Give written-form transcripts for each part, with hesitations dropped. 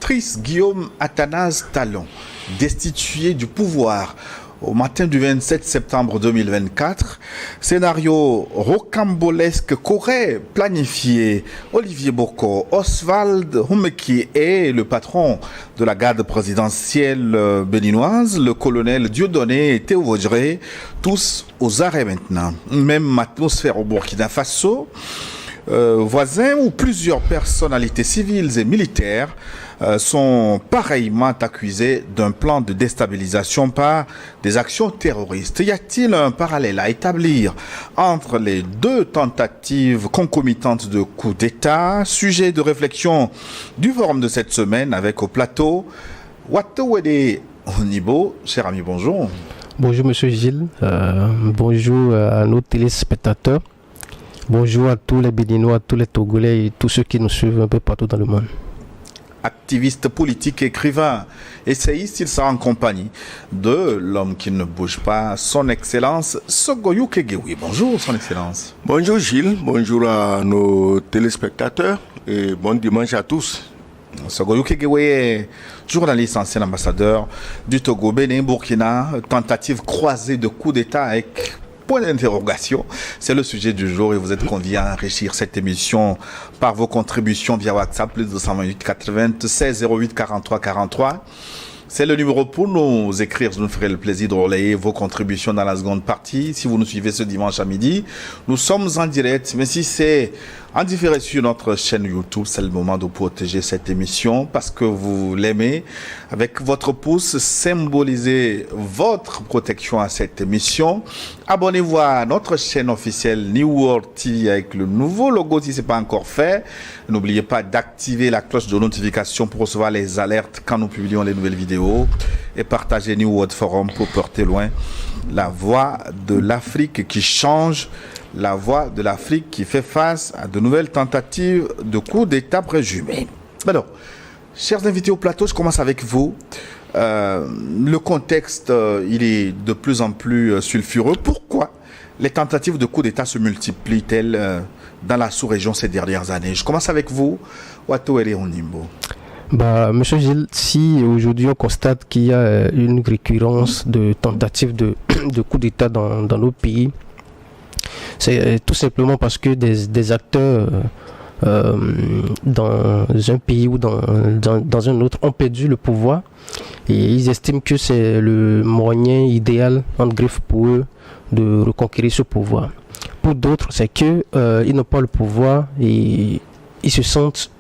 Patrice Guillaume Athanase Talon, destitué du pouvoir au matin du 27 septembre 2024, scénario rocambolesque qu'auraient planifié Olivier Boko, Oswald Humeki et le patron de la garde présidentielle béninoise, le colonel Dieudonné Théo Vaudrey, tous aux arrêts maintenant. Même atmosphère au Burkina Faso. Voisins où plusieurs personnalités civiles et militaires sont pareillement accusés d'un plan de déstabilisation par des actions terroristes. Y a-t-il un parallèle à établir entre les deux tentatives concomitantes de coup d'État? Sujet de réflexion du forum de cette semaine avec au plateau Watawede Onibo. Cher ami, bonjour. Bonjour Monsieur Gilles, bonjour à nos téléspectateurs. Bonjour à tous les Béninois, à tous les Togolais et tous ceux qui nous suivent un peu partout dans le monde. Activiste politique, écrivain, essayiste, il sera en compagnie de l'homme qui ne bouge pas, son Excellence Sogoyou Kegewi. Bonjour, son Excellence. Bonjour Gilles, bonjour à nos téléspectateurs et bon dimanche à tous. Sogoyou Kegewi est journaliste, ancien ambassadeur du Togo, Bénin, Burkina, tentative croisée de coup d'État avec point d'interrogation. C'est le sujet du jour et vous êtes conviés à enrichir cette émission par vos contributions via WhatsApp, plus 228 96 08 43 43. C'est le numéro pour nous écrire. Je nous ferai le plaisir de relayer vos contributions dans la seconde partie. Si vous nous suivez ce dimanche à midi, nous sommes en direct. Mais si c'est en différé sur notre chaîne YouTube, c'est le moment de protéger cette émission parce que vous l'aimez. Avec votre pouce, symbolisez votre protection à cette émission. Abonnez-vous à notre chaîne officielle New World TV avec le nouveau logo si ce n'est pas encore fait. N'oubliez pas d'activer la cloche de notification pour recevoir les alertes quand nous publions les nouvelles vidéos. Et partagez New World Forum pour porter loin la voix de l'Afrique qui change, la voix de l'Afrique qui fait face à de nouvelles tentatives de coup d'État présumés. Alors, chers invités au plateau, je commence avec vous. Le contexte, il est de plus en plus sulfureux. Pourquoi les tentatives de coup d'État se multiplient-elles dans la sous-région ces dernières années? Je commence avec vous, Watawede Onibo. Monsieur Gilles, si aujourd'hui on constate qu'il y a une récurrence de tentatives de coup d'État dans nos pays, c'est tout simplement parce que des acteurs dans un pays ou dans un autre ont perdu le pouvoir et ils estiment que c'est le moyen idéal entre griffes pour eux de reconquérir ce pouvoir. Pour d'autres, c'est que ils n'ont pas le pouvoir et ils se sentent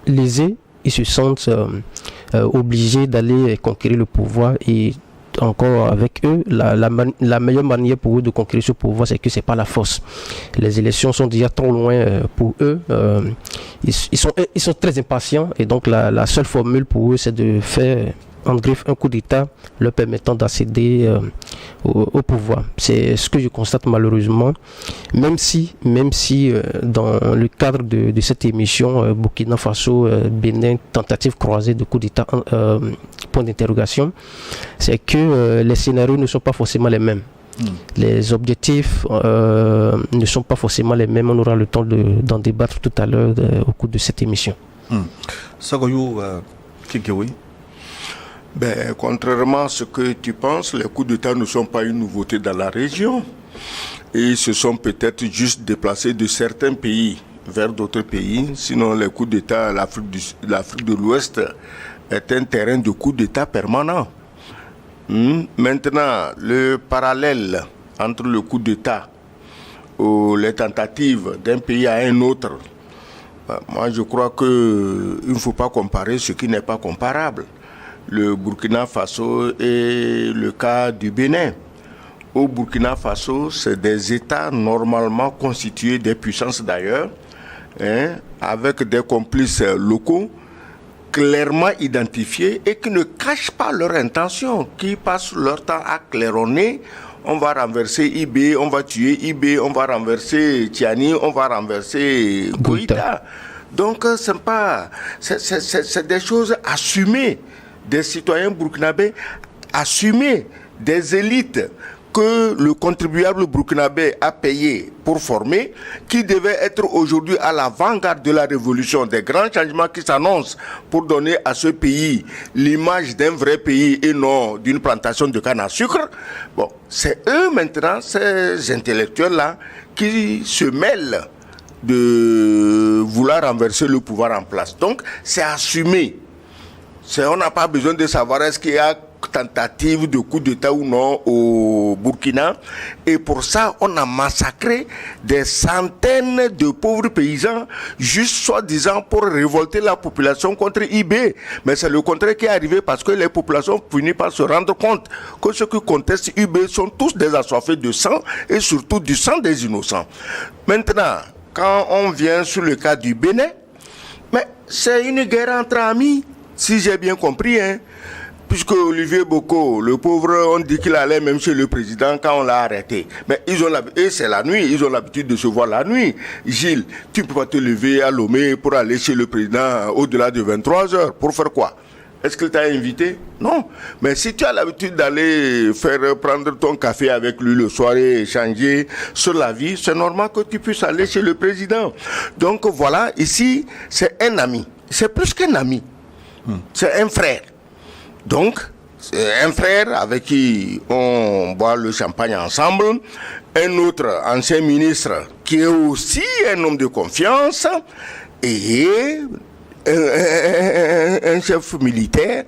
lésés, ils se sentent obligés d'aller conquérir le pouvoir et encore avec eux, la meilleure manière pour eux de conquérir ce pouvoir, c'est que c'est pas la force. Les élections sont déjà trop loin pour eux. Ils sont très impatients et donc la seule formule pour eux, c'est de faire en griffe un coup d'État leur permettant d'accéder au pouvoir. C'est ce que je constate malheureusement, même si dans le cadre de cette émission Burkina Faso, Bénin, tentative croisée de coup d'État, point d'interrogation, c'est que les scénarios ne sont pas forcément les mêmes. Les objectifs ne sont pas forcément les mêmes. On aura le temps d'en débattre tout à l'heure au cours de cette émission. Sogoyou Kegewi. Contrairement à ce que tu penses, les coups d'État ne sont pas une nouveauté dans la région. Et se sont peut-être juste déplacés de certains pays vers d'autres pays. Sinon, les coups d'État, l'Afrique de l'Ouest est un terrain de coups d'État permanent. Maintenant, le parallèle entre le coup d'État ou les tentatives d'un pays à un autre, moi je crois qu'il ne faut pas comparer ce qui n'est pas comparable. Le Burkina Faso et le cas du Bénin. Au Burkina Faso, c'est des États normalement constitués, des puissances d'ailleurs, avec des complices locaux clairement identifiés et qui ne cachent pas leurs intentions, qui passent leur temps à claironner. On va renverser IB, on va tuer IB, on va renverser Tiani, on va renverser Goïta. Donc c'est des choses assumées des citoyens burkinabés, assumées des élites que le contribuable burkinabé a payé pour former, qui devait être aujourd'hui à l'avant-garde de la révolution, des grands changements qui s'annoncent pour donner à ce pays l'image d'un vrai pays et non d'une plantation de canne à sucre. Bon, c'est eux maintenant, ces intellectuels-là, qui se mêlent de vouloir renverser le pouvoir en place. Donc, c'est assumé. On n'a pas besoin de savoir est-ce qu'il y a tentative de coup d'État ou non au Burkina. Et pour ça, on a massacré des centaines de pauvres paysans, juste soi-disant pour révolter la population contre IB. Mais c'est le contraire qui est arrivé parce que les populations finissent par se rendre compte que ceux qui contestent IB sont tous des assoiffés de sang et surtout du sang des innocents. Maintenant, quand on vient sur le cas du Bénin, mais c'est une guerre entre amis, si j'ai bien compris, hein. Puisque Olivier Boko, le pauvre, on dit qu'il allait même chez le président quand on l'a arrêté. Mais et c'est la nuit, ils ont l'habitude de se voir la nuit. Gilles, tu ne peux pas te lever à Lomé pour aller chez le président au-delà de 23 heures. Pour faire quoi? Est-ce qu'il t'a invité? Non. Mais si tu as l'habitude d'aller prendre ton café avec lui le soir et échanger sur la vie, c'est normal que tu puisses aller chez le président. Donc voilà, ici, c'est un ami. C'est plus qu'un ami. C'est un frère. Donc, c'est un frère avec qui on boit le champagne ensemble, un autre ancien ministre qui est aussi un homme de confiance et un chef militaire,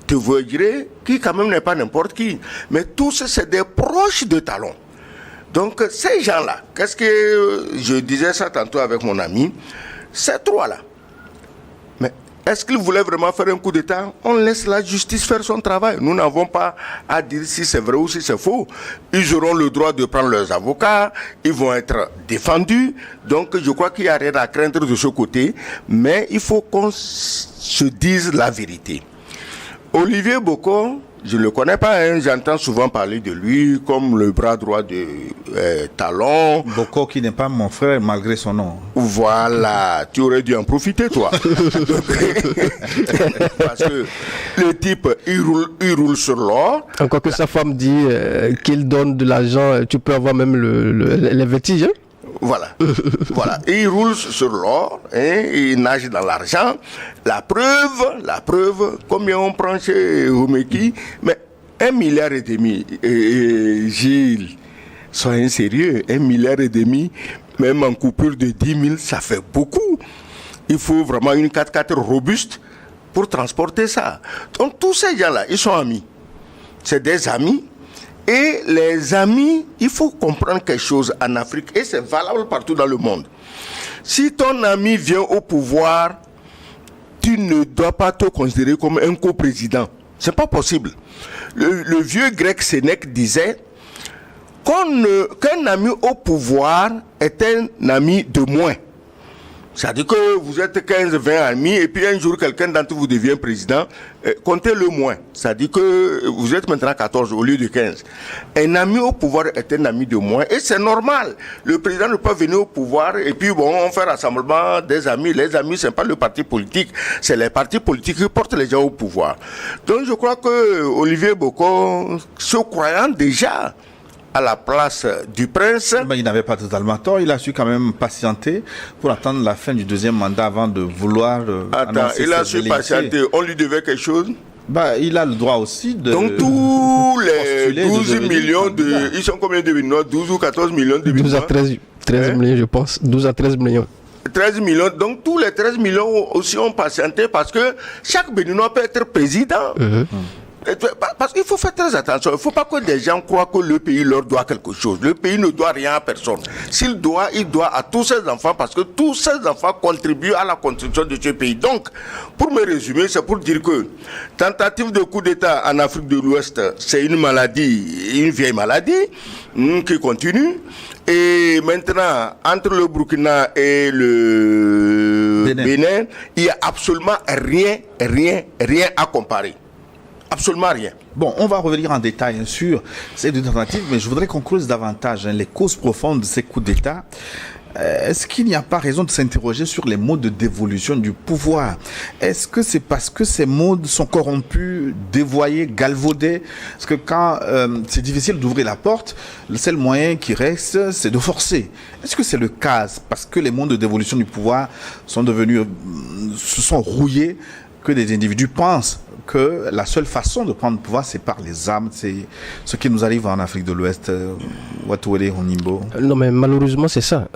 te dirais, qui quand même n'est pas n'importe qui. Mais tous, c'est des proches de Talon. Donc, ces gens-là, qu'est-ce que je disais ça tantôt avec mon ami, ces trois-là. Est-ce qu'ils voulaient vraiment faire un coup d'État? On laisse la justice faire son travail. Nous n'avons pas à dire si c'est vrai ou si c'est faux. Ils auront le droit de prendre leurs avocats, ils vont être défendus. Donc je crois qu'il n'y a rien à craindre de ce côté. Mais il faut qu'on se dise la vérité. Olivier Boko, je ne le connais pas, hein. J'entends souvent parler de lui comme le bras droit de Talon. Boko qui n'est pas mon frère malgré son nom. Voilà, tu aurais dû en profiter toi. Parce que le type, il roule sur l'or. Encore que sa femme dit qu'il donne de l'argent, tu peux avoir même les vertiges. Hein? Voilà, voilà. Et il roule sur l'or, hein, il nage dans l'argent. La preuve, combien on prend chez Omeki? Mais 1,5 milliard, Gilles, soyez sérieux, 1,5 milliard, même en coupure de 10 000, ça fait beaucoup. Il faut vraiment une 4x4 robuste pour transporter ça. Donc tous ces gens-là, ils sont amis. C'est des amis. Et les amis, il faut comprendre quelque chose en Afrique, et c'est valable partout dans le monde. Si ton ami vient au pouvoir, tu ne dois pas te considérer comme un coprésident. C'est pas possible. Le vieux grec Sénèque disait qu'un ami au pouvoir est un ami de moins. C'est-à-dire que vous êtes 15, 20 amis et puis un jour quelqu'un d'entre vous devient président, comptez le moins. C'est-à-dire que vous êtes maintenant 14 au lieu de 15. Un ami au pouvoir est un ami de moins et c'est normal. Le président ne peut pas venir au pouvoir et puis bon, on fait rassemblement des amis. Les amis, c'est pas le parti politique, c'est les partis politiques qui portent les gens au pouvoir. Donc je crois que Olivier Boko, se croyant déjà à la place du prince. Ben, il n'avait pas totalement tort. Il a su quand même patienter pour attendre la fin du deuxième mandat avant de vouloir. Attends, il a su patienter. On lui devait quelque chose? Ben, il a le droit aussi de. Donc tous les 12 millions de. Ils sont combien de Béninois? 12 ou 14 millions de Béninois? 12 à 13 millions, je pense. 12 à 13 millions. 13 millions. Donc tous les 13 millions aussi ont patienté parce que chaque Béninois peut être président. Parce qu'il faut faire très attention. Il ne faut pas que des gens croient que le pays leur doit quelque chose. Le pays ne doit rien à personne. S'il doit, il doit à tous ses enfants parce que tous ses enfants contribuent à la construction de ce pays. Donc, pour me résumer, c'est pour dire que tentative de coup d'État en Afrique de l'Ouest, c'est une maladie, une vieille maladie qui continue. Et maintenant, entre le Burkina et le Bénin, il n'y a absolument rien à comparer. Absolument rien. Bon, on va revenir en détail sur ces deux tentatives, mais je voudrais qu'on creuse davantage les causes profondes de ces coups d'État. est-ce qu'il n'y a pas raison de s'interroger sur les modes de dévolution du pouvoir? Est-ce que c'est parce que ces modes sont corrompus, dévoyés, galvaudés? Parce que quand c'est difficile d'ouvrir la porte, le seul moyen qui reste, c'est de forcer. Est-ce que c'est le cas parce que les modes de dévolution du pouvoir sont devenus, se sont rouillés, que des individus pensent que la seule façon de prendre le pouvoir, c'est par les armes? C'est ce qui nous arrive en Afrique de l'Ouest. Watouele Honimbo. Non, mais malheureusement, c'est ça.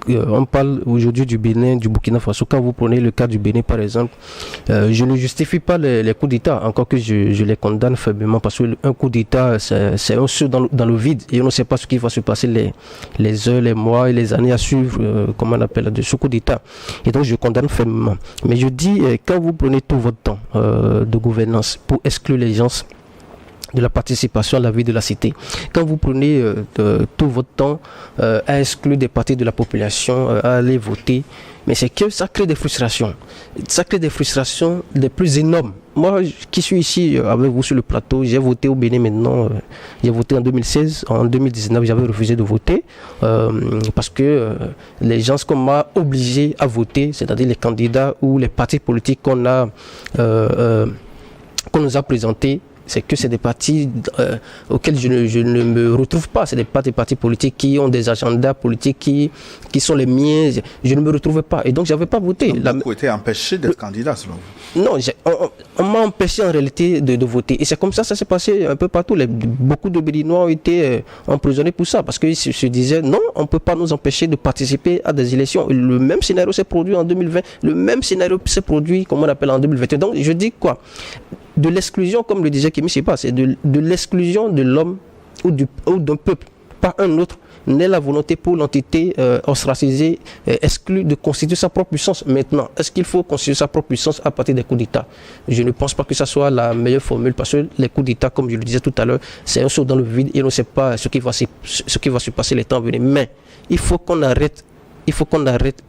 On parle aujourd'hui du Bénin, du Burkina Faso. Quand vous prenez le cas du Bénin, par exemple, je ne justifie pas les coups d'État, encore que je les condamne faiblement, parce qu'un coup d'État, c'est un saut dans le vide, et on ne sait pas ce qui va se passer les heures, les mois et les années à suivre, comment on appelle, de ce coup d'État. Et donc, je condamne faiblement. Mais je dis, quand vous prenez tout votre temps de gouvernance pour exclure les gens de la participation à la vie de la cité. Quand vous prenez tout votre temps à exclure des parties de la population, à aller voter, mais c'est que ça crée des frustrations. Ça crée des frustrations les plus énormes. Moi, qui suis ici avec vous sur le plateau, j'ai voté au Bénin maintenant. J'ai voté en 2016. En 2019, j'avais refusé de voter parce que les gens qu'on m'a obligé à voter, c'est-à-dire les candidats ou les partis politiques qu'on nous a présentés, c'est que c'est des partis auxquels je ne me retrouve pas. Ce n'est pas des partis politiques qui ont des agendas politiques qui sont les miens. Je ne me retrouve pas. Et donc, je n'avais pas voté. Beaucoup étaient empêchés d'être candidats, selon vous? Non, on m'a empêché en réalité de voter. Et c'est comme ça s'est passé un peu partout. Beaucoup de Béninois ont été emprisonnés pour ça. Parce qu'ils se disaient, non, on ne peut pas nous empêcher de participer à des élections. Le même scénario s'est produit en 2020. Le même scénario s'est produit, comme on appelle, en 2021. Donc, je dis quoi? De l'exclusion, comme le disait Kémy Sépa, c'est de l'exclusion de l'homme ou d'un peuple, pas un autre, n'est la volonté pour l'entité ostracisée, exclue, de constituer sa propre puissance. Maintenant, est-ce qu'il faut constituer sa propre puissance à partir des coups d'État? Je ne pense pas que ça soit la meilleure formule, parce que les coups d'État, comme je le disais tout à l'heure, c'est un saut dans le vide et on ne sait pas ce qui va se passer les temps à venir. Mais il faut qu'on arrête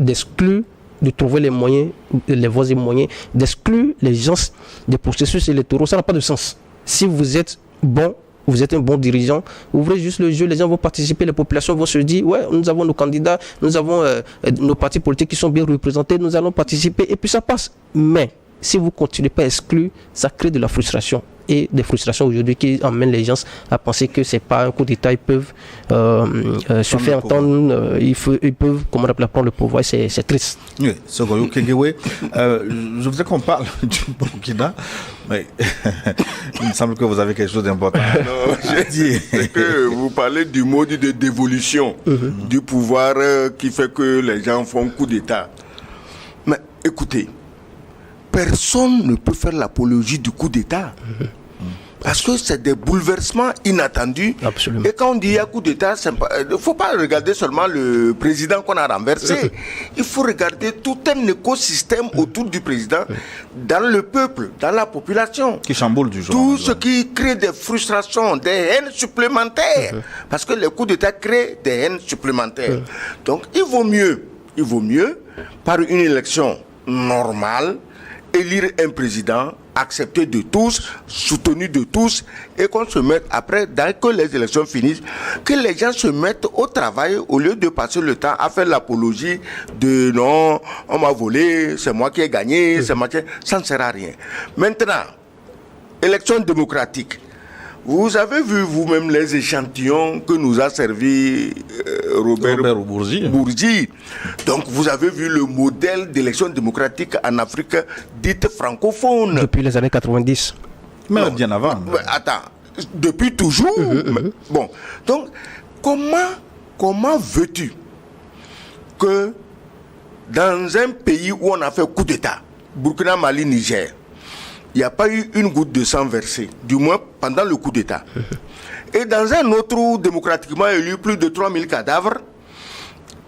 d'exclure, de trouver les moyens, les voies et moyens d'exclure les gens des processus électoraux. Ça n'a pas de sens. Si vous êtes bon, vous êtes un bon dirigeant, ouvrez juste le jeu, les gens vont participer, les populations vont se dire, ouais, nous avons nos candidats, nous avons nos partis politiques qui sont bien représentés, nous allons participer, et puis ça passe. Mais si vous continuez pas à exclure, ça crée de la frustration. Et des frustrations aujourd'hui qui emmènent les gens à penser que c'est pas un coup d'État, ils peuvent se faire entendre, ils peuvent, comment on appelle, prendre le pouvoir. C'est triste. Oui, Sogoyo Kengewe, je voudrais qu'on parle du Burkina, mais il me semble que vous avez quelque chose d'important. Non, j'ai dit que vous parlez du mode de dévolution du pouvoir qui fait que les gens font coup d'État. Mais écoutez, personne ne peut faire l'apologie du coup d'État. Parce que c'est des bouleversements inattendus. Absolument. Et quand on dit il y a coup d'État, il ne faut pas regarder seulement le président qu'on a renversé. Il faut regarder tout un écosystème autour du président, dans le peuple, dans la population. Qui chamboule du jour. Tout ce qui crée des frustrations, des haines supplémentaires. Parce que le coup d'État crée des haines supplémentaires. Donc il vaut mieux, par une élection normale, élire un président accepté de tous, soutenu de tous, et qu'on se mette après, dès que les élections finissent, que les gens se mettent au travail au lieu de passer le temps à faire l'apologie de non, on m'a volé, c'est moi qui ai gagné, c'est moi qui... Ça ne sert à rien. Maintenant, élection démocratique. Vous avez vu vous-même les échantillons que nous a servi Robert Bourgi. Donc vous avez vu le modèle d'élection démocratique en Afrique dite francophone. Depuis les années 90. Mais non, bien avant. Mais attends, depuis toujours. Bon, donc comment veux-tu que dans un pays où on a fait coup d'État, Burkina, Mali, Niger, il n'y a pas eu une goutte de sang versée, du moins pendant le coup d'État. Et dans un autre où démocratiquement élu, plus de 3000 cadavres,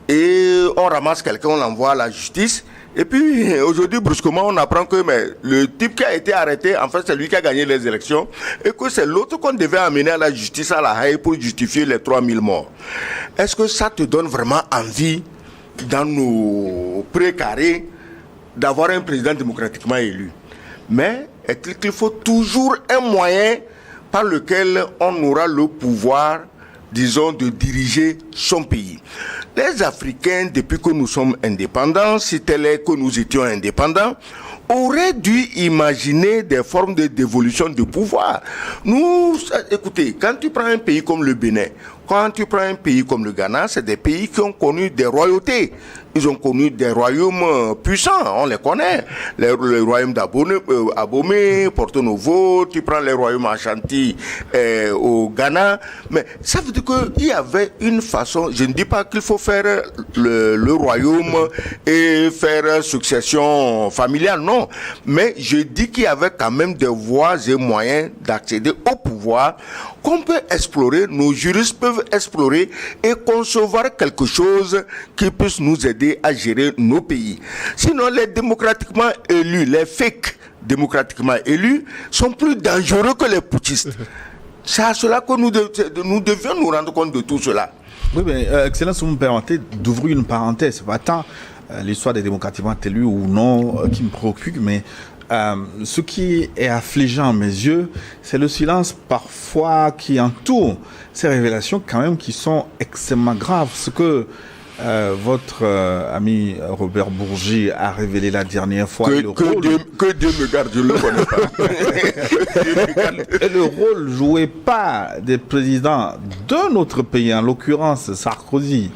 et on ramasse quelqu'un, on l'envoie à la justice, et puis aujourd'hui, brusquement, on apprend que le type qui a été arrêté, en fait, c'est lui qui a gagné les élections, et que c'est l'autre qu'on devait amener à la justice à La Haye pour justifier les 3000 morts. Est-ce que ça te donne vraiment envie, dans nos précarés, d'avoir un président démocratiquement élu? Mais il faut toujours un moyen par lequel on aura le pouvoir disons, de diriger son pays. Les Africains, depuis que nous sommes indépendants, si tel est que nous étions indépendants, auraient dû imaginer des formes de dévolution de pouvoir. Nous, écoutez, quand tu prends un pays comme le Bénin, quand tu prends un pays comme le Ghana, c'est des pays qui ont connu des royautés. Ils ont connu des royaumes puissants, on les connaît. Le royaume d'Abomey, Porto Novo, tu prends les royaumes Ashanti au Ghana. Mais ça veut dire qu'il y avait une façon, je ne dis pas qu'il faut faire le royaume et faire succession familiale, non. Mais je dis qu'il y avait quand même des voies et moyens d'accéder au pouvoir qu'on peut explorer, nos juristes peuvent explorer et concevoir quelque chose qui puisse nous aider à gérer nos pays. Sinon, les démocratiquement élus, les fake démocratiquement élus, sont plus dangereux que les putschistes. C'est à cela que nous devions nous rendre compte de tout cela. Oui, mais Excellence, vous me permettez d'ouvrir une parenthèse. C'est pas tant l'histoire des démocratiquement élus ou non qui me préoccupe, mais ce qui est affligeant à mes yeux, c'est le silence parfois qui entoure ces révélations quand même qui sont extrêmement graves. Ce que votre ami Robert Bourgi a révélé la dernière fois. Que Dieu me garde, je ne le connais pas. Le rôle joué par des présidents de notre pays, en l'occurrence Sarkozy,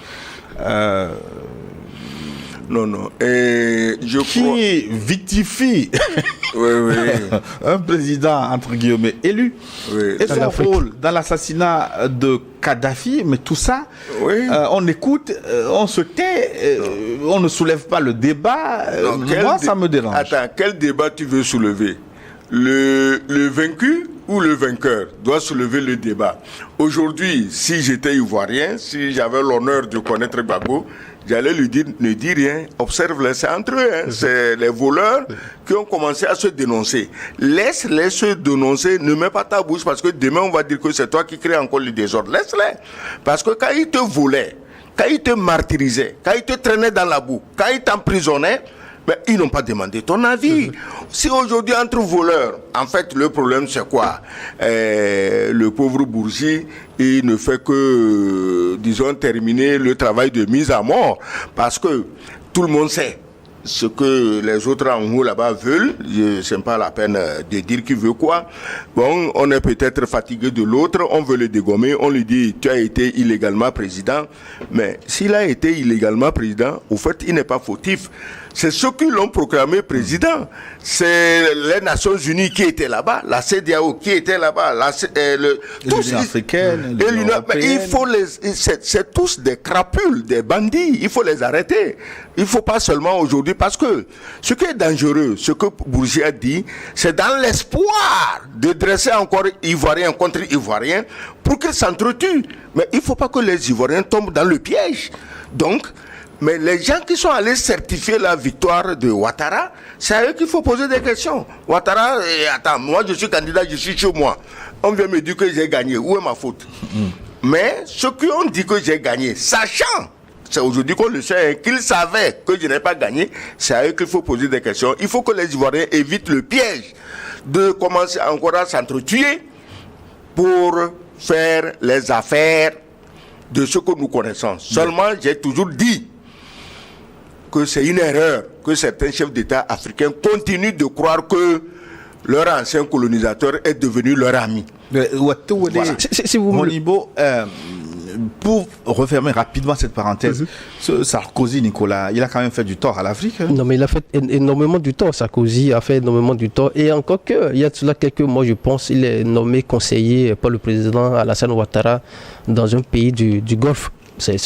non. Et qui vitifie un président, entre guillemets, élu, et son rôle dans l'assassinat de Kadhafi, mais tout ça, on écoute, on se tait, on ne soulève pas le débat. Moi, ça me dérange. Attends, quel débat tu veux soulever? Le vaincu ou le vainqueur doit soulever le débat. Aujourd'hui, si j'étais ivoirien, si j'avais l'honneur de connaître Gbagbo, j'allais lui dire, ne dis rien, observe-les, c'est entre eux, hein. C'est les voleurs qui ont commencé à se dénoncer. Laisse-les se dénoncer, ne mets pas ta bouche parce que demain on va dire que c'est toi qui crée encore le désordre. Laisse-les. Parce que quand ils te volaient, quand ils te martyrisaient, quand ils te traînaient dans la boue, quand ils t'emprisonnaient, mais ils n'ont pas demandé ton avis. Si aujourd'hui, entre voleurs, en fait, le problème, c'est quoi? Le pauvre Bourgi, il ne fait que, disons, terminer le travail de mise à mort. Parce que tout le monde sait ce que les autres en haut là-bas veulent. C'est pas la peine de dire qui veut quoi. Bon, on est peut-être fatigué de l'autre, on veut le dégommer, on lui dit, tu as été illégalement président. Mais s'il a été illégalement président, au fait, il n'est pas fautif. C'est ceux qui l'ont proclamé président. C'est les Nations Unies qui étaient là-bas, la CEDEAO qui était là-bas, l'Union africaine, l'Union européenne. C'est tous des crapules, des bandits. Il faut les arrêter. Il ne faut pas seulement aujourd'hui, parce que ce qui est dangereux, ce que Bourgi a dit, c'est dans l'espoir de dresser encore Ivoiriens contre Ivoiriens pour qu'ils s'entretuent. Mais il ne faut pas que les Ivoiriens tombent dans le piège. Donc, mais les gens qui sont allés certifier la victoire de Ouattara, c'est à eux qu'il faut poser des questions. Ouattara, attends, moi je suis candidat, je suis chez moi. On vient me dire que j'ai gagné. Où est ma faute? Mais ceux qui ont dit que j'ai gagné, sachant, c'est aujourd'hui qu'on le sait, hein, qu'ils savaient que je n'ai pas gagné, c'est à eux qu'il faut poser des questions. Il faut que les Ivoiriens évitent le piège de commencer encore à s'entretuer pour faire les affaires de ce que nous connaissons. Seulement, j'ai toujours dit que c'est une erreur que certains chefs d'État africains continuent de croire que leur ancien colonisateur est devenu leur ami. Voilà. Si vous Monibo, pour refermer rapidement cette parenthèse, ce Sarkozy, Nicolas, il a quand même fait du tort à l'Afrique. Hein? Non, mais il a fait énormément du tort. Sarkozy a fait énormément du tort. Et encore que, il y a de cela quelques mois, je pense, il est nommé conseiller par le président Alassane Ouattara dans un pays du Golfe. C'est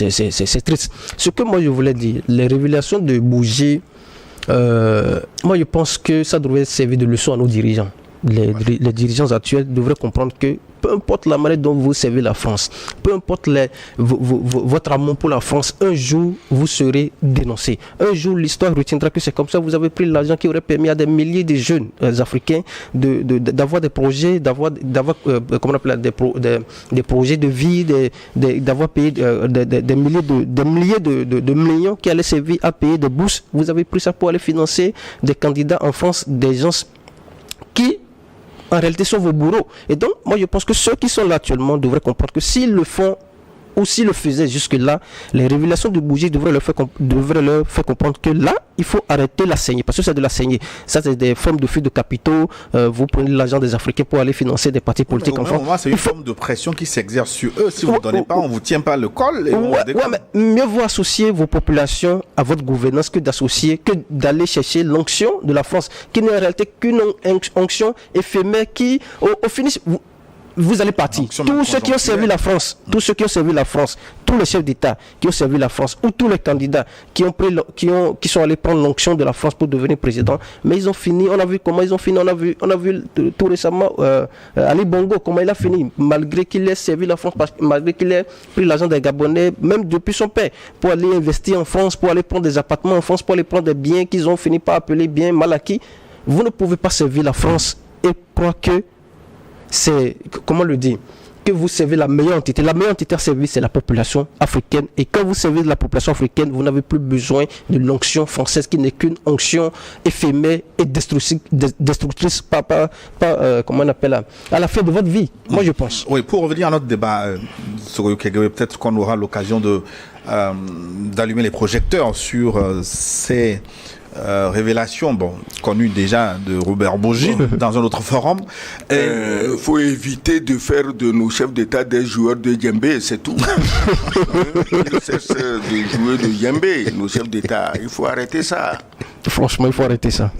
triste. Ce que moi je voulais dire, les révélations de Bourgi, moi je pense que ça devrait servir de leçon à nos dirigeants. Les dirigeants actuels devraient comprendre que peu importe la manière dont vous servez la France, peu importe votre amour pour la France, un jour vous serez dénoncé. Un jour l'histoire retiendra que c'est comme ça. Vous avez pris l'argent qui aurait permis à des milliers de jeunes africains d'avoir des projets, d'avoir comment on appelle, des projets de vie, d'avoir payé des milliers de millions qui allaient servir à payer des bourses. Vous avez pris ça pour aller financer des candidats en France, des gens qui en réalité sont vos bourreaux. Et donc, moi je pense que ceux qui sont là actuellement devraient comprendre que s'ils le font ou s'ils le faisaient jusque-là, les révélations de Bougie devraient leur faire comprendre que là, il faut arrêter la saignée, parce que c'est de la saignée. Ça, c'est des formes de fuite de capitaux. Vous prenez l'argent des Africains pour aller financer des partis politiques en France. C'est une forme de pression qui s'exerce sur eux. Si vous ne donnez pas, on ne vous tient pas le col. Et mais mieux vaut associer vos populations à votre gouvernance que d'aller chercher l'onction de la France, qui n'est en réalité qu'une onction éphémère qui, au finish, vous allez partir. Tous ceux qui ont servi la France, tous les chefs d'État qui ont servi la France, ou tous les candidats qui sont allés prendre l'onction de la France pour devenir président, mais ils ont fini. On a vu comment ils ont fini. On a vu tout récemment Ali Bongo, comment il a fini, malgré qu'il ait servi la France, malgré qu'il ait pris l'argent des Gabonais, même depuis son père, pour aller investir en France, pour aller prendre des appartements en France, pour aller prendre des biens qu'ils ont fini par appeler biens mal acquis. Vous ne pouvez pas servir la France et croire que c'est, comment le dire, que vous servez la meilleure entité. La meilleure entité à servir, c'est la population africaine. Et quand vous servez de la population africaine, vous n'avez plus besoin de l'onction française qui n'est qu'une onction éphémère et destructrice comment on appelle à la fin de votre vie. Moi, je pense. Oui, pour revenir à notre débat, peut-être qu'on aura l'occasion d'allumer les projecteurs sur ces révélation, connue déjà de Robert Bougie dans un autre forum. Il faut éviter de faire de nos chefs d'État des joueurs de djembé, c'est tout. Ils cessent de jouer de djembé, nos chefs d'État. Il faut arrêter ça. Franchement, il faut arrêter ça.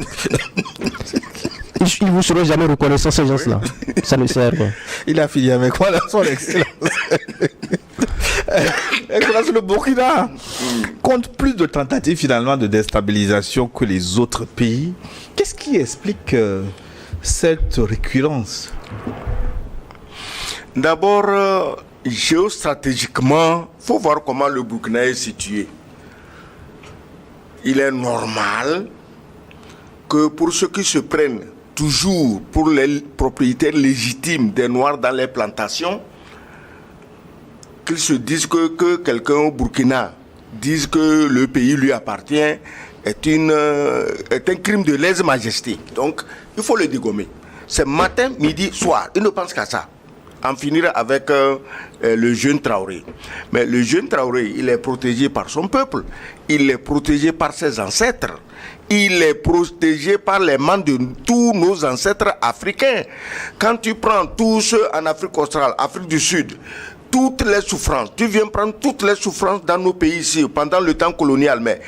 Ils ne vous seront jamais reconnaissants, ces gens-là. Ça ne sert à rien. Il a fini avec quoi, là, son excellence? Excellence, le Burkina compte plus de tentatives finalement de déstabilisation que les autres pays. Qu'est-ce qui explique cette récurrence? D'abord, géostratégiquement, il faut voir comment le Burkina est situé. Il est normal que pour ceux qui se prennent toujours pour les propriétaires légitimes des Noirs dans les plantations, qu'ils se disent que quelqu'un au Burkina dise que le pays lui appartient est un crime de lèse-majesté. Donc, il faut le dégommer. C'est matin, midi, soir. Il ne pense qu'à ça. En finir avec le jeune Traoré. Mais le jeune Traoré, il est protégé par son peuple. Il est protégé par ses ancêtres. Il est protégé par les mains de tous nos ancêtres africains. Quand tu prends tous ceux en Afrique australe, Afrique du Sud, toutes les souffrances, tu viens prendre toutes les souffrances dans nos pays ici pendant le temps colonial. Mais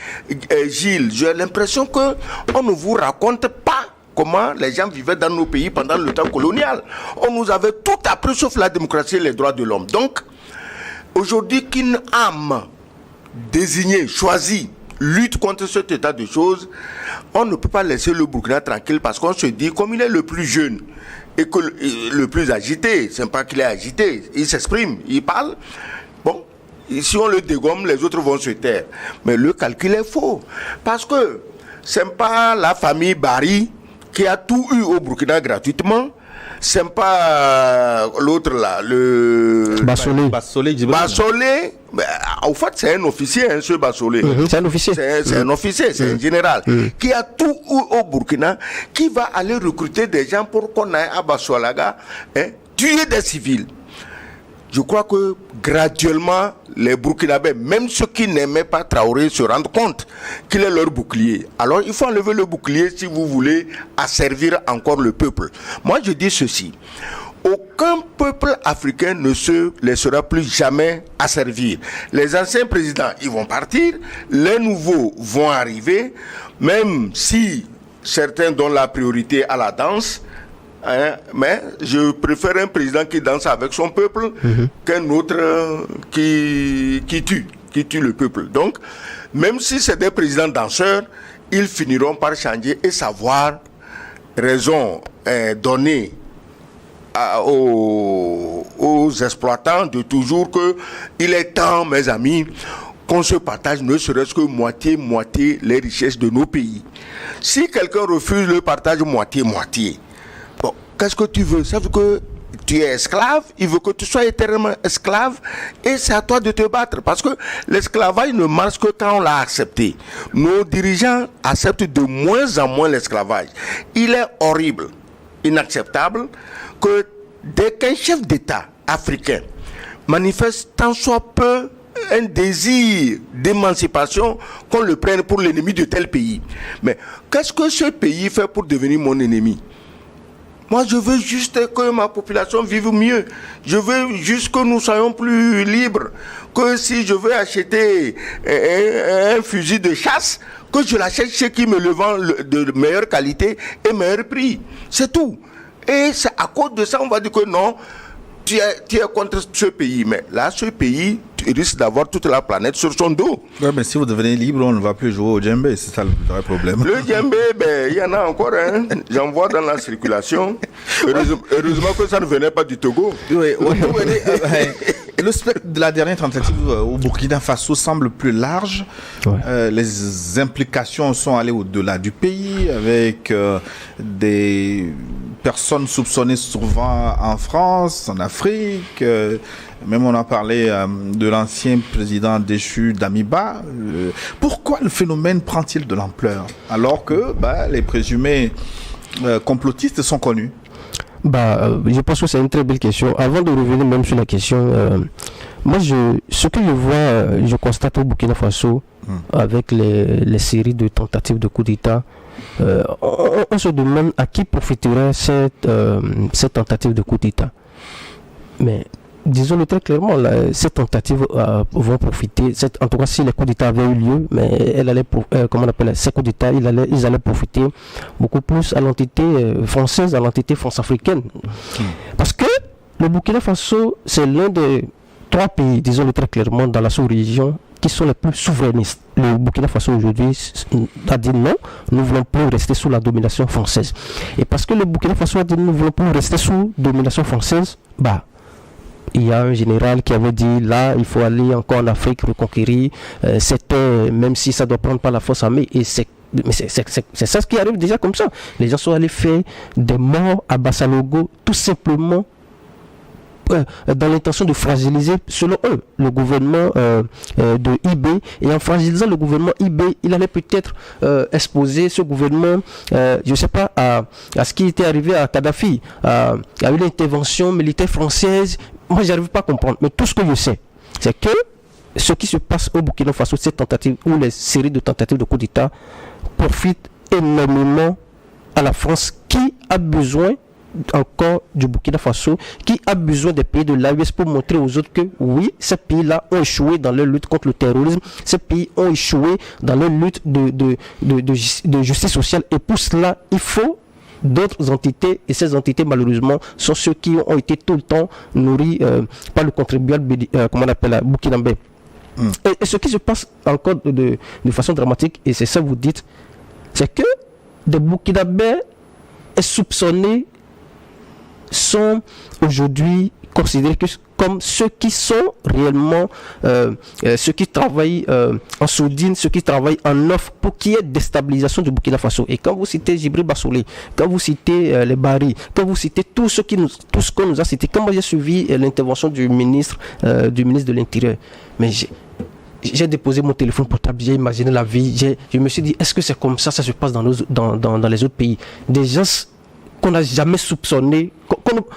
Gilles, j'ai l'impression qu'on ne vous raconte pas comment les gens vivaient dans nos pays pendant le temps colonial. On nous avait tout appris sauf la démocratie et les droits de l'homme. Donc, aujourd'hui qu'une âme désignée, choisie, lutte contre cet état de choses, on ne peut pas laisser le Burkina tranquille parce qu'on se dit, comme il est le plus jeune et que le plus agité, c'est pas qu'il est agité, il s'exprime, il parle, bon, si on le dégomme, les autres vont se taire. Mais le calcul est faux, parce que c'est pas la famille Barry qui a tout eu au Burkina gratuitement. C'est pas l'autre là, le Bassolé. En fait, c'est un officier, ce Bassolé. C'est un officier. C'est un officier, c'est un général qui a tout eu au Burkina, qui va aller recruter des gens pour qu'on aille à Bassolaga, tuer des civils. Je crois que graduellement, les Burkinabés, même ceux qui n'aimaient pas Traoré, se rendent compte qu'il est leur bouclier. Alors, il faut enlever le bouclier si vous voulez asservir encore le peuple. Moi, je dis ceci. Aucun peuple africain ne se laissera plus jamais asservir. Les anciens présidents, ils vont partir. Les nouveaux vont arriver. Même si certains donnent la priorité à la danse, mais je préfère un président qui danse avec son peuple qu'un autre qui tue le peuple. Donc, même si c'est des présidents danseurs, ils finiront par changer et savoir raison donner aux exploitants de toujours que il est temps, mes amis, qu'on se partage ne serait-ce que moitié les richesses de nos pays. Si quelqu'un refuse le partage moitié, bon, qu'est-ce que tu veux? Ça veut que tu es esclave, il veut que tu sois éternellement esclave et c'est à toi de te battre parce que l'esclavage ne marche que quand on l'a accepté. Nos dirigeants acceptent de moins en moins l'esclavage. Il est horrible, inacceptable que dès qu'un chef d'État africain manifeste tant soit peu un désir d'émancipation qu'on le prenne pour l'ennemi de tel pays. Mais qu'est-ce que ce pays fait pour devenir mon ennemi? Moi, je veux juste que ma population vive mieux. Je veux juste que nous soyons plus libres. Que si je veux acheter un fusil de chasse, que je l'achète chez qui me le vend de meilleure qualité et meilleur prix. C'est tout. Et c'est à cause de ça, on va dire que non, tu es contre ce pays. Mais là, ce pays risque d'avoir toute la planète sur son dos. Ouais, mais si vous devenez libre, on ne va plus jouer au djembé. C'est ça le vrai problème. Le djembé, il y en a encore. Hein. J'en vois dans la circulation. Heureusement que ça ne venait pas du Togo. Oui, le spectre de la dernière tentative au Burkina Faso semble plus large. Ouais. Les implications sont allées au-delà du pays, avec des personnes soupçonnées souvent en France, en Afrique. Même on a parlé de l'ancien président déchu d'Amiba. Pourquoi le phénomène prend-il de l'ampleur alors que les présumés complotistes sont connus? Je pense que c'est une très belle question. Avant de revenir même sur la question, moi, ce que je vois, je constate au Burkina Faso, avec les séries de tentatives de coup d'État, on se demande à qui profiterait cette tentative de coup d'État. Mais disons-le très clairement, ces tentatives vont profiter, en tout cas si les coups d'État avaient eu lieu, mais ces coups d'État, ils allaient profiter beaucoup plus à l'entité française, à l'entité france-africaine. Parce que le Burkina Faso, c'est l'un des 3 pays, disons-le très clairement, dans la sous-région, qui sont les plus souverainistes. Le Burkina Faso aujourd'hui a dit non, nous ne voulons plus rester sous la domination française. Et parce que le Burkina Faso a dit nous ne voulons plus rester sous domination française, il y a un général qui avait dit là, il faut aller encore en Afrique reconquérir c'était, même si ça doit prendre par la force armée. Et c'est ça ce qui arrive déjà comme ça. Les gens sont allés faire des morts à Bassalogo, tout simplement dans l'intention de fragiliser, selon eux, le gouvernement de IB. Et en fragilisant le gouvernement IB, il allait peut-être exposer ce gouvernement, je ne sais pas, à ce qui était arrivé à Kadhafi, à une intervention militaire française. Moi, je n'arrive pas à comprendre. Mais tout ce que je sais, c'est que ce qui se passe au Burkina Faso, ces tentatives ou les séries de tentatives de coup d'État profitent énormément à la France qui a besoin encore du Burkina Faso, qui a besoin des pays de l'AES pour montrer aux autres que oui, ces pays-là ont échoué dans leur lutte contre le terrorisme, ces pays ont échoué dans leur lutte de justice sociale, et pour cela, il faut d'autres entités, et ces entités malheureusement sont ceux qui ont été tout le temps nourris par le contribuable burkinabé. Et ce qui se passe encore de façon dramatique, et c'est ça que vous dites, c'est que des burkinabés soupçonnés sont aujourd'hui considérés comme ceux qui sont réellement ceux qui travaillent en sourdine, ceux qui travaillent en offre pour qu'il y ait déstabilisation du Burkina Faso. Et quand vous citez Djibril Bassolé, quand vous citez les Bari, quand vous citez tout ce qu'on nous a cité, quand moi j'ai suivi l'intervention du ministre de l'Intérieur, mais j'ai déposé mon téléphone portable, j'ai imaginé la vie, je me suis dit, est-ce que c'est comme ça se passe dans les autres pays? Des gens qu'on n'a jamais soupçonné,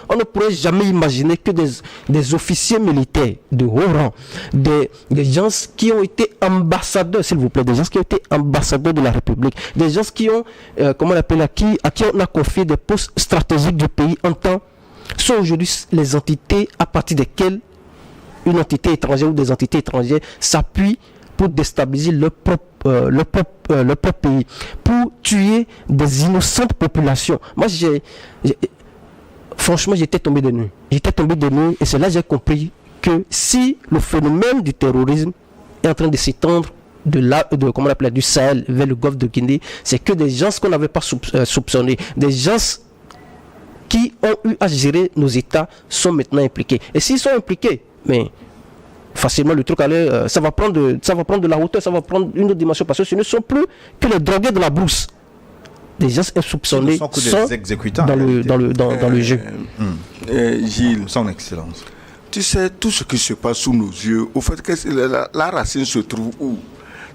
on ne pourrait jamais imaginer que des officiers militaires de haut rang, des gens qui ont été ambassadeurs, s'il vous plaît, des gens qui ont été ambassadeurs de la République, des gens qui ont, à qui on a confié des postes stratégiques du pays en temps, sont aujourd'hui les entités à partir desquelles une entité étrangère ou des entités étrangères s'appuient pour déstabiliser leur propre pays, pour tuer des innocentes populations. Moi, franchement, j'étais tombé de nuit. Et c'est là que j'ai compris que si le phénomène du terrorisme est en train de s'étendre du Sahel vers le golfe de Guinée, c'est que des gens qu'on n'avait pas soupçonnés, des gens qui ont eu à gérer nos États sont maintenant impliqués. Et s'ils sont impliqués, mais facilement le truc ça va prendre de la hauteur, ça va prendre une autre dimension, parce que ce ne sont plus que les drogués de la brousse. Des gens soupçonnés sont des exécutants dans le jeu. Gilles, son excellence. Tu sais, tout ce qui se passe sous nos yeux, au fait que la racine se trouve où?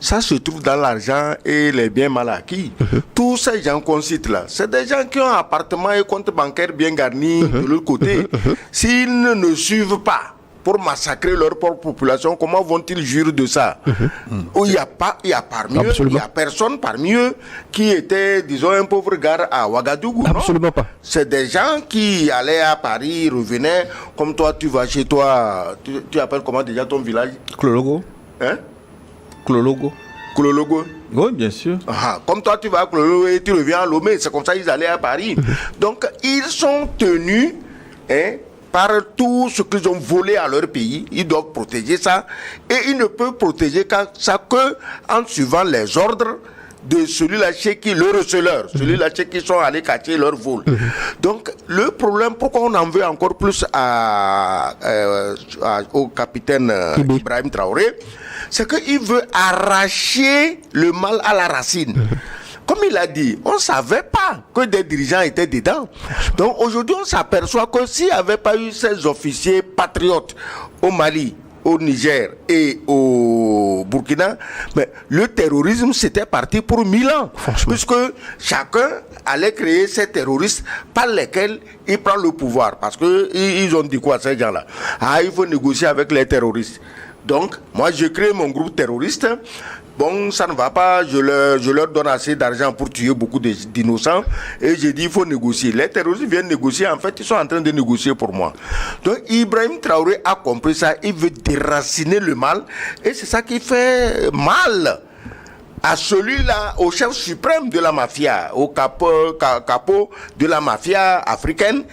Ça se trouve dans l'argent et les biens mal acquis. Tous ces gens qu'on cite là, c'est des gens qui ont un appartement et compte bancaire bien garni de l'autre côté. S'ils ne suivent pas pour massacrer leur propre population, comment vont-ils jurer de ça? Il y a parmi eux, il n'y a personne parmi eux qui était, disons, un pauvre gars à Ouagadougou. Absolument pas. C'est des gens qui allaient à Paris, revenaient, comme toi, tu vas chez toi, tu appelles comment déjà ton village? Clologo. Hein? Clologo. Clologo. Oui, bien sûr. Comme toi, tu vas à Clologo et tu reviens à Lomé, c'est comme ça qu'ils allaient à Paris. Donc, ils sont tenus, par tout ce qu'ils ont volé à leur pays, ils doivent protéger ça. Et ils ne peuvent protéger ça qu'en suivant les ordres de celui-là chez qui, le receleur, celui-là chez qui sont allés cacher leur vol. Donc, le problème, pourquoi on en veut encore plus au capitaine Ibrahim Traoré, c'est qu'il veut arracher le mal à la racine. Comme il a dit, on ne savait pas que des dirigeants étaient dedans. Donc aujourd'hui, on s'aperçoit que s'il n'y avait pas eu ces officiers patriotes au Mali, au Niger et au Burkina, mais le terrorisme c'était parti pour 1000 ans. Puisque chacun allait créer ces terroristes par lesquels il prend le pouvoir. Parce qu'ils ont dit quoi ces gens-là? Il faut négocier avec les terroristes. Donc, moi, je crée mon groupe terroriste. Bon, ça ne va pas, je leur donne assez d'argent pour tuer beaucoup d'innocents. Et j'ai dit, il faut négocier. Les terroristes viennent négocier. En fait, ils sont en train de négocier pour moi. Donc, Ibrahim Traoré a compris ça. Il veut déraciner le mal. Et c'est ça qui fait mal à celui-là, au chef suprême de la mafia, au capot de la mafia africaine,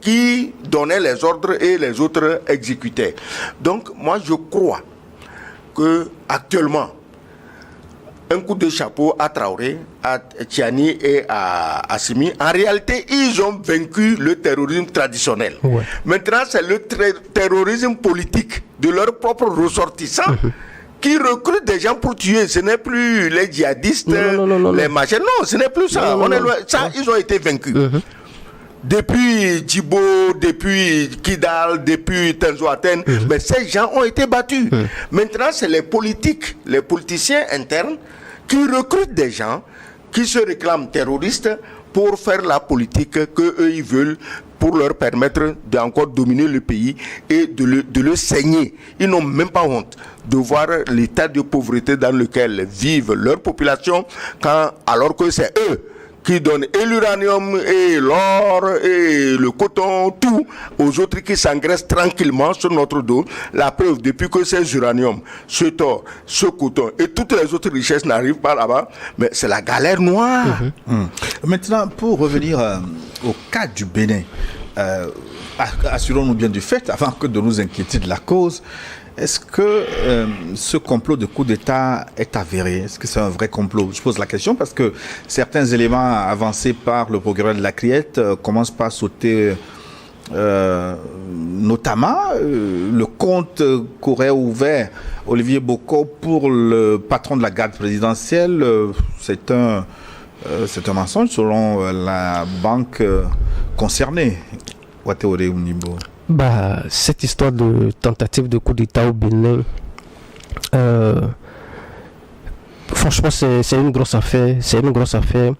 qui donnait les ordres et les autres exécutaient. Donc, moi, je crois que actuellement, un coup de chapeau à Traoré, à Tiani et à Assimi. En réalité, ils ont vaincu le terrorisme traditionnel. Ouais. Maintenant, c'est le terrorisme politique de leurs propres ressortissants. Qui recrutent des gens pour tuer. Ce n'est plus les djihadistes, les machins. Non, ce n'est plus ça. Ils ont été vaincus. Depuis Djibo, depuis Kidal, depuis Tenzoaten, mais ces gens ont été battus. Maintenant, c'est les politiques, les politiciens internes qui recrutent des gens qui se réclament terroristes pour faire la politique qu'eux ils veulent, pour leur permettre d'encore dominer le pays et de le saigner. Ils n'ont même pas honte de voir l'état de pauvreté dans lequel vivent leur population, alors que c'est eux qui donnent et l'uranium et l'or et le coton, tout aux autres qui s'engraissent tranquillement sur notre dos. La preuve, depuis que ces uranium, ce or, ce coton et toutes les autres richesses n'arrivent pas là-bas, mais c'est la galère noire. Maintenant, pour revenir au cas du Bénin, assurons-nous bien du fait, avant que de nous inquiéter de la cause, est-ce que ce complot de coup d'État est avéré? Est-ce que c'est un vrai complot? Je pose la question parce que certains éléments avancés par le procureur de la Criette commencent par sauter, notamment le compte qu'aurait ouvert Olivier Boko pour le patron de la garde présidentielle. C'est un mensonge selon la banque concernée. Wateore Unimbo. Cette histoire de tentative de coup d'État au Bénin, franchement, c'est une grosse affaire. C'est une grosse affaire.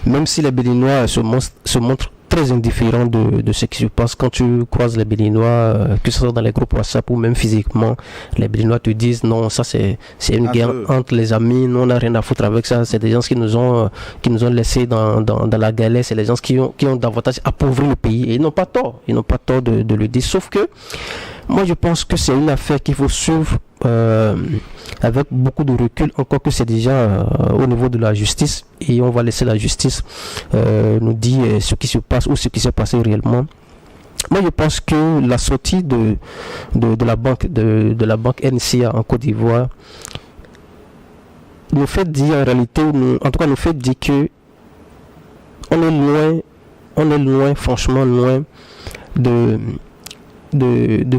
Même si les Béninois se montrent très indifférents de ce qui se passe. Quand tu croises les Béninois, que ce soit dans les groupes WhatsApp ou même physiquement, les Béninois te disent non, ça c'est une guerre entre les amis, nous on n'a rien à foutre avec ça. C'est des gens qui nous ont laissés dans la galère, c'est les gens qui ont davantage appauvri le pays et ils n'ont pas tort de le dire. Sauf que moi je pense que c'est une affaire qu'il faut suivre avec beaucoup de recul, encore que c'est déjà au niveau de la justice et on va laisser la justice nous dire ce qui se passe ou ce qui s'est passé réellement. Moi je pense que la sortie de la banque NCA en Côte d'Ivoire nous fait dire en réalité, en tout cas nous fait dire que on est loin, franchement loin de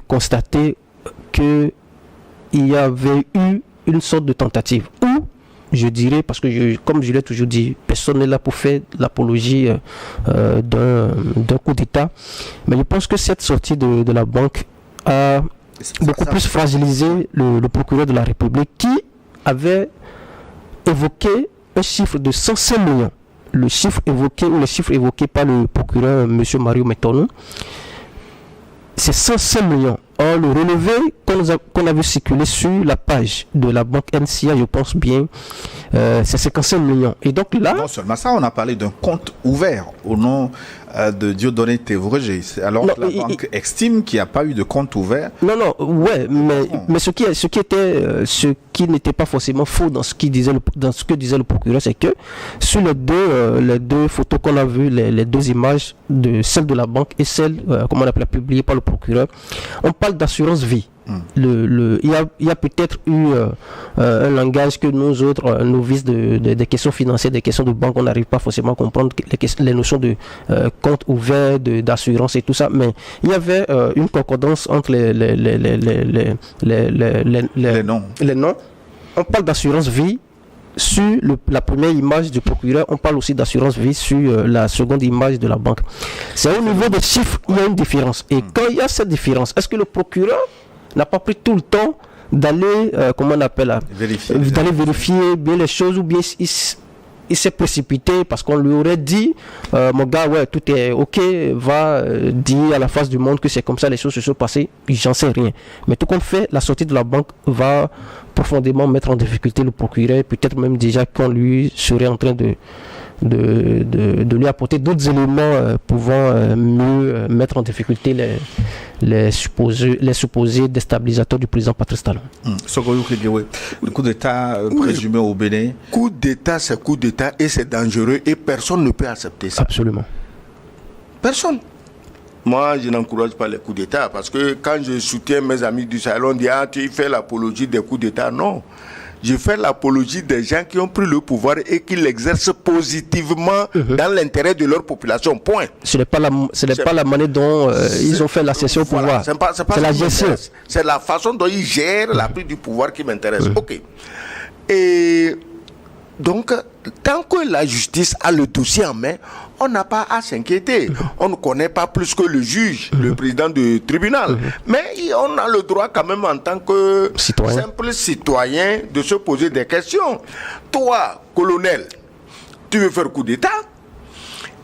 constater que il y avait eu une sorte de tentative ou je dirais, parce que comme je l'ai toujours dit, personne n'est là pour faire l'apologie d'un coup d'État, mais je pense que cette sortie de la banque a beaucoup plus fragilisé le procureur de la République qui avait évoqué un chiffre de 105 millions. Le chiffre évoqué par le procureur M. Mario Metonou, c'est 105 millions. Or, le relevé qu'on a vu circuler sur la page de la banque NCA, je pense bien, c'est 55 millions. Et donc là... Non seulement ça, on a parlé d'un compte ouvert au nom de Dieudonné Thévorgé. Alors que la banque estime qu'il n'y a pas eu de compte ouvert. Non, ouais, mais ce qui n'était pas forcément faux dans ce que disait le procureur, c'est que sur les deux photos qu'on a vues, les deux images, celle de la banque et celle, comment on appelle, publiée par le procureur, on parle d'assurance vie. Il y a peut-être eu un langage que nous autres novices des questions financières, des questions de banque, on n'arrive pas forcément à comprendre les notions de compte ouvert, d'assurance et tout ça, mais il y avait une concordance entre les noms. On parle d'assurance vie sur la première image du procureur, on parle aussi d'assurance vie sur la seconde image de la banque. C'est au niveau des chiffres, il y a une différence. Et quand il y a cette différence, est-ce que le procureur n'a pas pris tout le temps d'aller, vérifier bien les choses, ou bien il s'est précipité parce qu'on lui aurait dit, mon gars, ouais, tout est ok, va dire à la face du monde que c'est comme ça, les choses se sont passées, j'en sais rien. Mais tout compte fait, la sortie de la banque va profondément mettre en difficulté le procureur, peut-être même déjà qu'on lui serait en train de lui apporter d'autres éléments pouvant mieux mettre en difficulté les supposés déstabilisateurs du président Patrice Talon. Le coup d'État présumé au Bénin. Coup d'État, c'est coup d'État et c'est dangereux et personne ne peut accepter ça. Absolument. Personne. Moi, je n'encourage pas les coups d'État parce que quand je soutiens mes amis du Sahel, on dit tu fais l'apologie des coups d'État. Non. Je fais l'apologie des gens qui ont pris le pouvoir et qui l'exercent positivement dans l'intérêt de leur population. Point. Ce n'est pas la manière dont ils ont fait la cession au pouvoir. C'est la gestion. C'est la façon dont ils gèrent la prise du pouvoir qui m'intéresse. Ok. Et donc, tant que la justice a le dossier en main, on n'a pas à s'inquiéter. On ne connaît pas plus que le juge, le président du tribunal. Mais on a le droit quand même en tant que simple citoyen de se poser des questions. Toi, colonel, tu veux faire coup d'État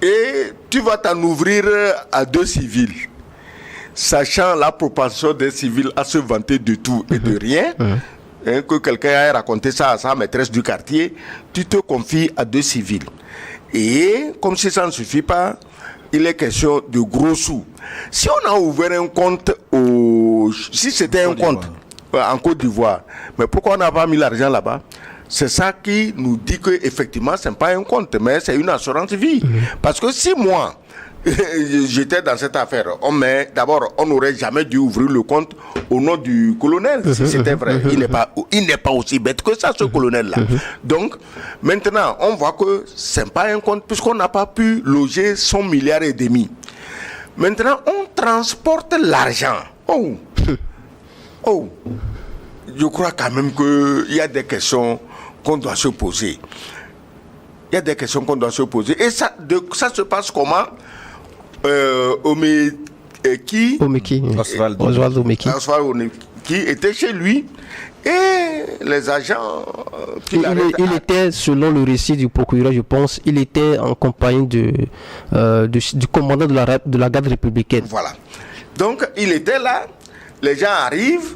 et tu vas t'en ouvrir à 2 civils. Sachant la propension des civils à se vanter de tout et de rien, que quelqu'un ait raconté ça à sa maîtresse du quartier, tu te confies à 2 civils. Et comme si ça ne suffit pas, il est question de gros sous. Si on a ouvert un compte si c'était un compte en Côte d'Ivoire, mais pourquoi on n'a pas mis l'argent là-bas? C'est ça qui nous dit que effectivement c'est pas un compte, mais c'est une assurance vie. Parce que si moi j'étais dans cette affaire, d'abord on n'aurait jamais dû ouvrir le compte au nom du colonel, si c'était vrai. Il n'est pas aussi bête que ça, ce colonel-là. Donc maintenant on voit que c'est pas un compte puisqu'on n'a pas pu loger son 1,5 milliard. Maintenant on transporte l'argent. Je crois quand même qu'il y a des questions qu'on doit se poser. Et ça se passe comment? Oswald Omeki qui était chez lui et les agents il était, selon le récit du procureur, je pense, il était en compagnie du commandant de la garde républicaine. Voilà. Donc il était là, les gens arrivent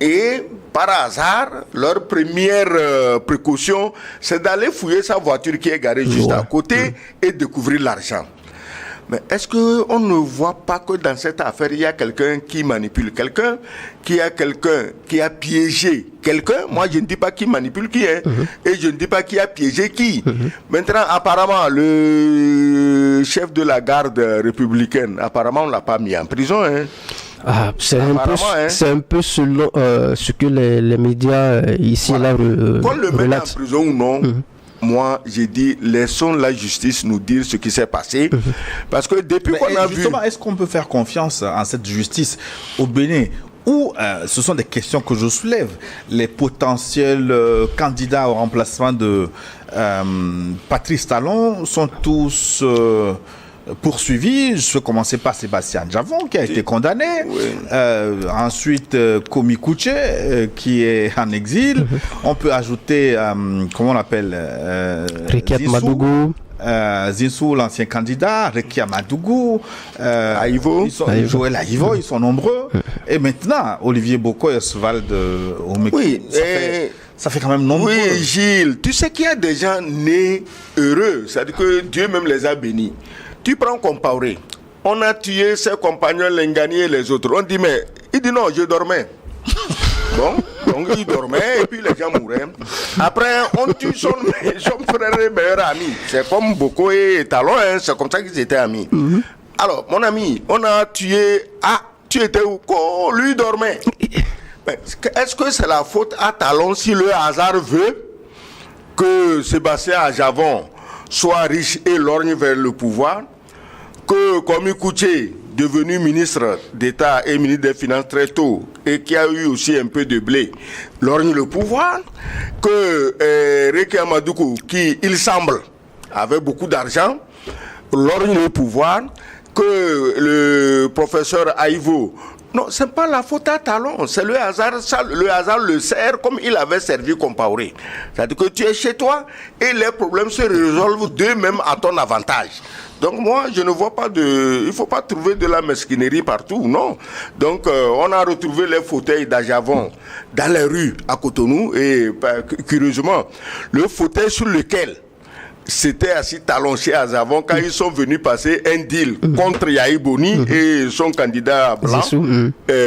et par hasard, leur première précaution, c'est d'aller fouiller sa voiture qui est garée juste à côté et découvrir l'argent. Mais est-ce qu'on ne voit pas que dans cette affaire, il y a quelqu'un qui manipule quelqu'un, qui a piégé quelqu'un? Moi, je ne dis pas qui manipule qui, et je ne dis pas qui a piégé qui. Maintenant, apparemment, le chef de la garde républicaine, apparemment, on ne l'a pas mis en prison. C'est un peu selon ce que les médias ici et là qu'on le mette en prison ou non. Moi, j'ai dit, laissons la justice nous dire ce qui s'est passé. Parce que depuis qu'on a vu... Justement, est-ce qu'on peut faire confiance en cette justice au Bénin où ce sont des questions que je soulève. Les potentiels candidats au remplacement de Patrice Talon sont tous... poursuivi. Je peux commencer par Sébastien Javon qui a été condamné. Ensuite, Komi Kouché qui est en exil. On peut ajouter, comment on l'appelle, Riket Madougou. Zinsou, l'ancien candidat, Rekia Madougou, Aïvo. Joël Aïvo, ils sont nombreux. Et maintenant, Olivier Boko et Oswald Omeki. Oui, ça fait quand même nombreux. Oui, Gilles, tu sais qu'il y a des gens nés heureux, c'est-à-dire que Dieu même les a bénis. Tu prends Compaoré, on a tué ses compagnons, Lengani et les autres. On dit, mais il dit non, je dormais. Bon, donc il dormait et puis les gens mouraient. Après, on tue son frère et meilleur ami. C'est comme Boko et Talon, hein, c'est comme ça qu'ils étaient amis. Alors, mon ami, on a tué. Ah, tu étais où? Oh, lui dormait. Mais est-ce que c'est la faute à Talon si le hasard veut que Sébastien Ajavon soit riche et lorgne vers le pouvoir? Que Komi Kouché, devenu ministre d'État et ministre des Finances très tôt, et qui a eu aussi un peu de blé, lorgne le pouvoir, que Rekia Madougou, qui, il semble, avait beaucoup d'argent, lorgne le pouvoir, que le professeur Aïvo... Non, ce n'est pas la faute à Talon, c'est le hasard. Ça, le hasard le sert comme il avait servi Compaoré. C'est-à-dire que tu es chez toi et les problèmes se résolvent d'eux-mêmes à ton avantage. Donc moi, je ne vois pas de... Il ne faut pas trouver de la mesquinerie partout, non. Donc on a retrouvé les fauteuils d'Ajavon dans les rues à Cotonou et curieusement, le fauteuil sur lequel c'était assis Talon chez Ajavon quand ils sont venus passer un deal contre Yahi Boni et son candidat blanc,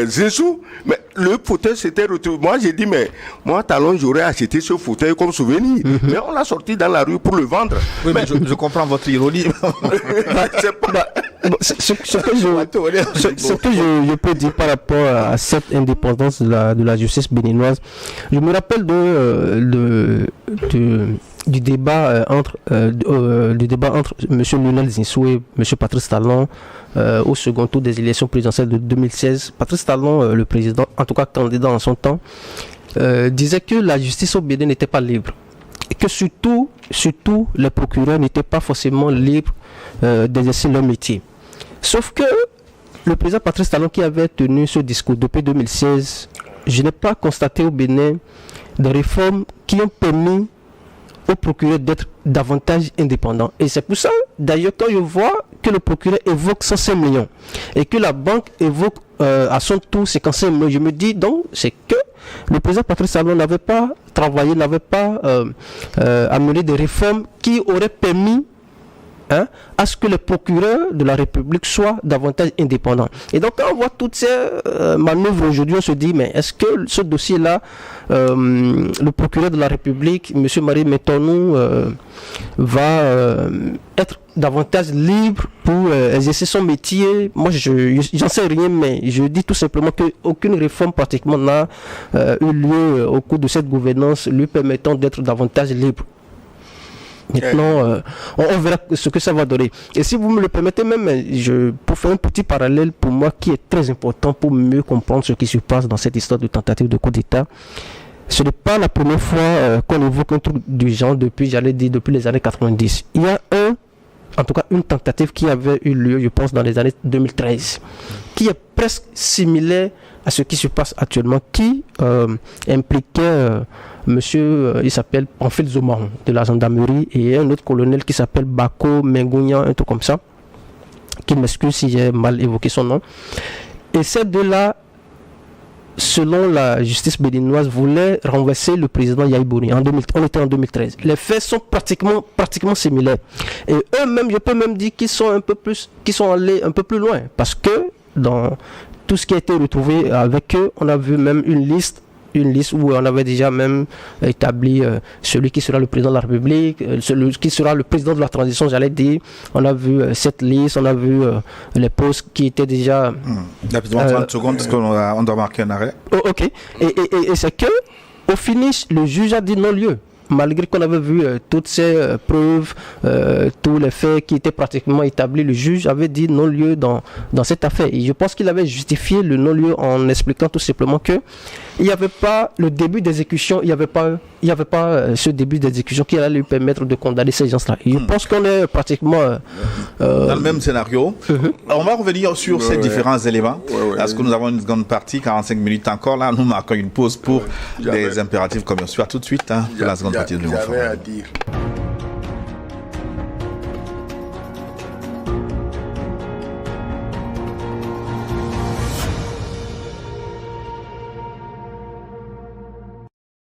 Zinsou. Mais le fauteuil s'était retrouvé. Moi, j'ai dit, mais moi, Talon, j'aurais acheté ce fauteuil comme souvenir. Mais on l'a sorti dans la rue pour le vendre. Oui, mais je comprends votre ironie. C'est pas... ce que je peux dire par rapport à cette indépendance de la justice béninoise, je me rappelle du débat entre M. Lionel Zinsou et M. Patrice Talon au second tour des élections présidentielles de 2016. Patrice Talon, le président, en tout cas candidat en son temps, disait que la justice au Bénin n'était pas libre. Et que surtout les procureurs n'étaient pas forcément libres d'exercer leur métier. Sauf que le président Patrice Talon qui avait tenu ce discours depuis 2016, je n'ai pas constaté au Bénin des réformes qui ont permis au procureur d'être davantage indépendant. Et c'est pour ça, d'ailleurs, quand je vois que le procureur évoque 105 millions et que la banque évoque à son tour 55 millions, je me dis donc, c'est que le président Patrice Talon n'avait pas travaillé, n'avait pas amené des réformes qui auraient permis à ce que les procureurs de la République soient davantage indépendants. Et donc quand on voit toutes ces manœuvres aujourd'hui, on se dit, mais est-ce que ce dossier-là, le procureur de la République, M. Marie Métonou, va être davantage libre pour exercer son métier? Moi, j'en sais rien, mais je dis tout simplement qu'aucune réforme pratiquement n'a eu lieu au cours de cette gouvernance lui permettant d'être davantage libre. Maintenant, on verra ce que ça va donner. Et si vous me le permettez même, pour faire un petit parallèle pour moi qui est très important pour mieux comprendre ce qui se passe dans cette histoire de tentative de coup d'État, ce n'est pas la première fois qu'on évoque un truc du genre depuis les années 90. Il y a en tout cas une tentative qui avait eu lieu, je pense, dans les années 2013, qui est presque similaire à ce qui se passe actuellement, qui impliquait monsieur, il s'appelle Pamphile Zomaron de la gendarmerie et un autre colonel qui s'appelle Bako Mengounian, un truc comme ça, qui m'excuse si j'ai mal évoqué son nom. Et ces deux-là, selon la justice béninoise, voulaient renverser le président Yahi Boni. On était en 2013. Les faits sont pratiquement similaires. Et eux-mêmes, je peux même dire qu'ils sont allés un peu plus loin, parce que dans tout ce qui a été retrouvé avec eux, on a vu même une liste où on avait déjà même établi celui qui sera le président de la République, celui qui sera le président de la transition, j'allais dire. On a vu cette liste, on a vu les postes qui étaient déjà... Rapidement, 30 secondes, parce qu'on doit marquer un arrêt. Ok. Et c'est que, au finish, le juge a dit non-lieu. Malgré qu'on avait vu toutes ces preuves, tous les faits qui étaient pratiquement établis, le juge avait dit non-lieu dans cette affaire. Et je pense qu'il avait justifié le non-lieu en expliquant tout simplement que il n'y avait pas le début d'exécution, il n'y avait pas ce début d'exécution qui allait lui permettre de condamner ces gens-là. Et je pense qu'on est pratiquement dans le même scénario. Alors, on va revenir sur ces différents éléments, parce que nous avons une seconde partie, 45 minutes encore. Là, nous marquons une pause pour des impératifs commerciaux. À tout de suite, pour la seconde partie de l'Union. J'avais à dire.